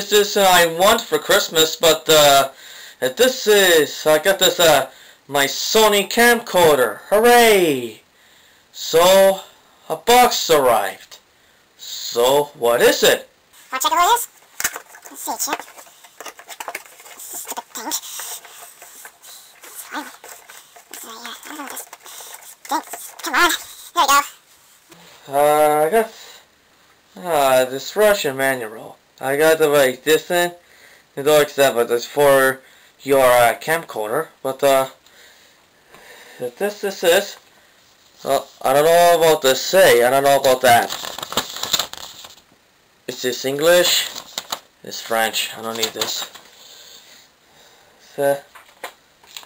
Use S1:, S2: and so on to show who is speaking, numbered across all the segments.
S1: this is I want for Christmas, but this is I got this my Sony camcorder. Hooray! So a box arrived. So what is it?
S2: Want to check what it is? Let's see, check. Stupid thing. Fine. I don't know what this stinks. Come on. There we go.
S1: I got this Russian manual. I got the like this in. The DrCassette, but it's for your camcorder. But this is. Well, I don't know about this say. I don't know about that. Is this English? It's French. I don't need this. So,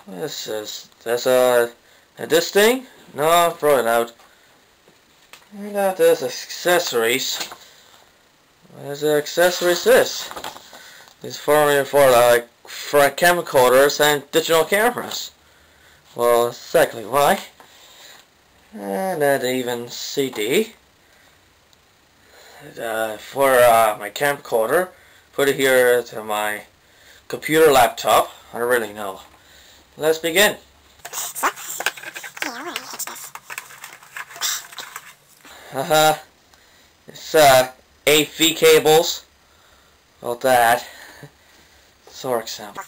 S1: this is this thing? No, throw it out. I got this accessories. What is the accessories this? It's for camcorders and digital cameras. Well, exactly why. And then even CD. For my camcorder. Put it here to my computer laptop. I don't really know. Let's begin.
S2: So, yeah, I'm gonna catch this.
S1: It's AV cables. About that. So example.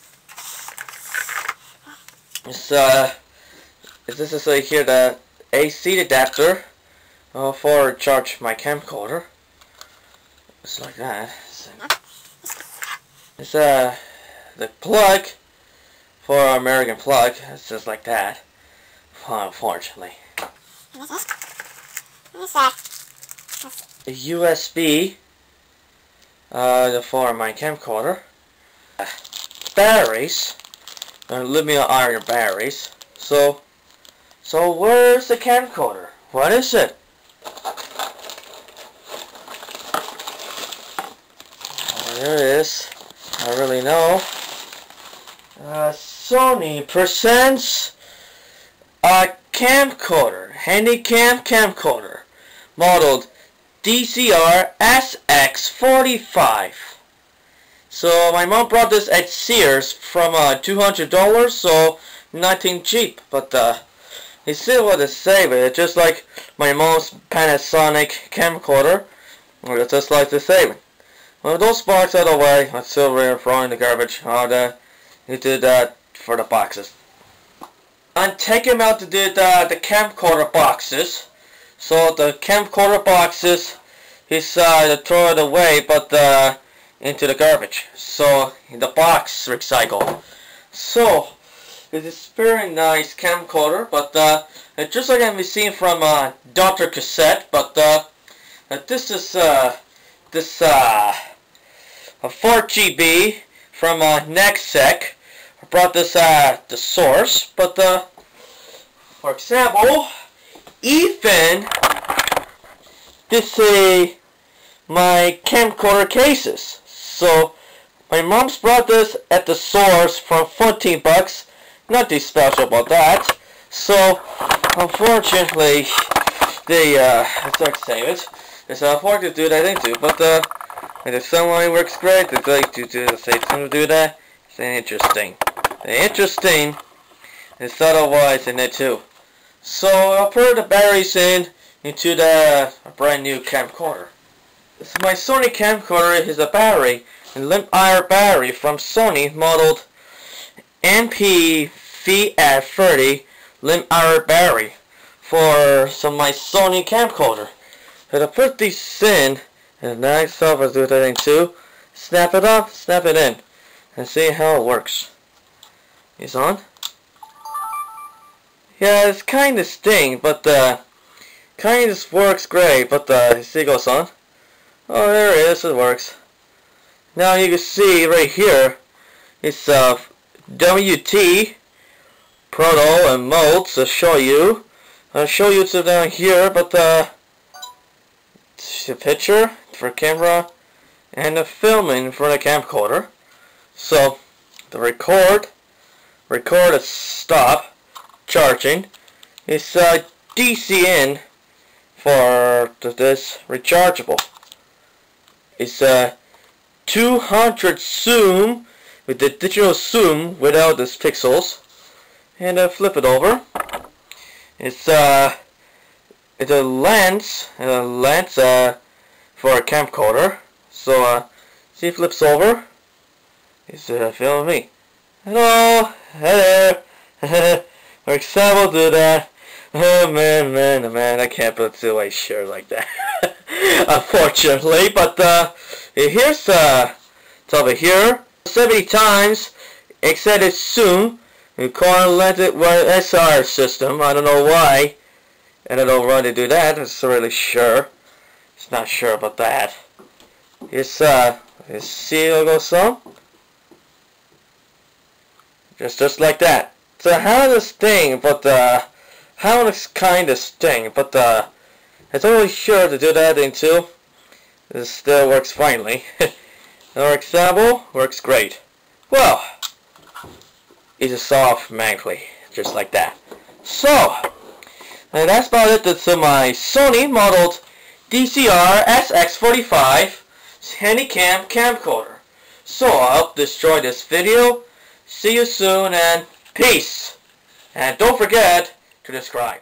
S1: It's this is like here the AC adapter for charge my camcorder. It's like that. It's the plug for American plug. It's just like that. Unfortunately.
S2: What is this? What is that?
S1: A USB for my camcorder. Batteries. Lithium iron batteries. So where's the camcorder? What is it? There it is. I really know. Sony presents a camcorder, Handycam Camcorder, modeled DCR-SX45. So my mom brought this at Sears from $200, so nothing cheap. But it's still what to say, but it's just like my mom's Panasonic camcorder. It's just like the same. Well, those boxes out of the way. I'm still throwing in the garbage. You did that for the boxes. I'm taking them out to do the camcorder boxes. So the camcorder boxes, he's to throw it away, but into the garbage. So in the box recycle. So it is very nice camcorder, but it's just like I've seen from DrCassette. But this is a 4GB from Nexec. I brought this the source, but for example, even this is my camcorder cases. So my mom's brought this at the source from 14 bucks. Nothing special about that. So unfortunately, they it's like save it. It's unfortunate to do that thing too, but and the sunlight works great. They like to do the same thing to do that. It's interesting. Interesting. It's otherwise in it too. So I'll put the batteries into the brand new camcorder. My Sony camcorder is a battery, a lithium iron battery from Sony, modeled MPVF30 lithium iron battery for my Sony camcorder. So to put these in, and now itself will do that thing too. Snap it up, snap it in, and see how it works. It's on. Yeah, it's kind of sting, but kind of works great. But see, it goes on. Oh, there it is. It works. Now you can see right here. It's WT Proto and modes to show you. I'll show you to down here, but the picture for camera and the filming for the camcorder. So the record is stop charging. It's DC in for this rechargeable. It's 200 zoom with the digital zoom without these pixels, and flip it over. It's a lens for a camcorder. So see, it flips over. He's filming me. Hello, hello. For example, do that. Oh man, I can't put it away shirt like that. Unfortunately, but here's it's over here. 70 times extended zoom. We call it SR system. I don't know why. I don't know why they do that. It's really sure. It's not sure about that. It's see logo some. Just like that. So how this thing, but how this kind of thing, but it's always sure to do that thing too. This still works finely. For example, works great. Well, it is off manually, just like that. So, and that's about it to my Sony modeled DCR-SX45 Handycam Camcorder. So I hope you enjoyed this video. See you soon and peace. And don't forget to subscribe.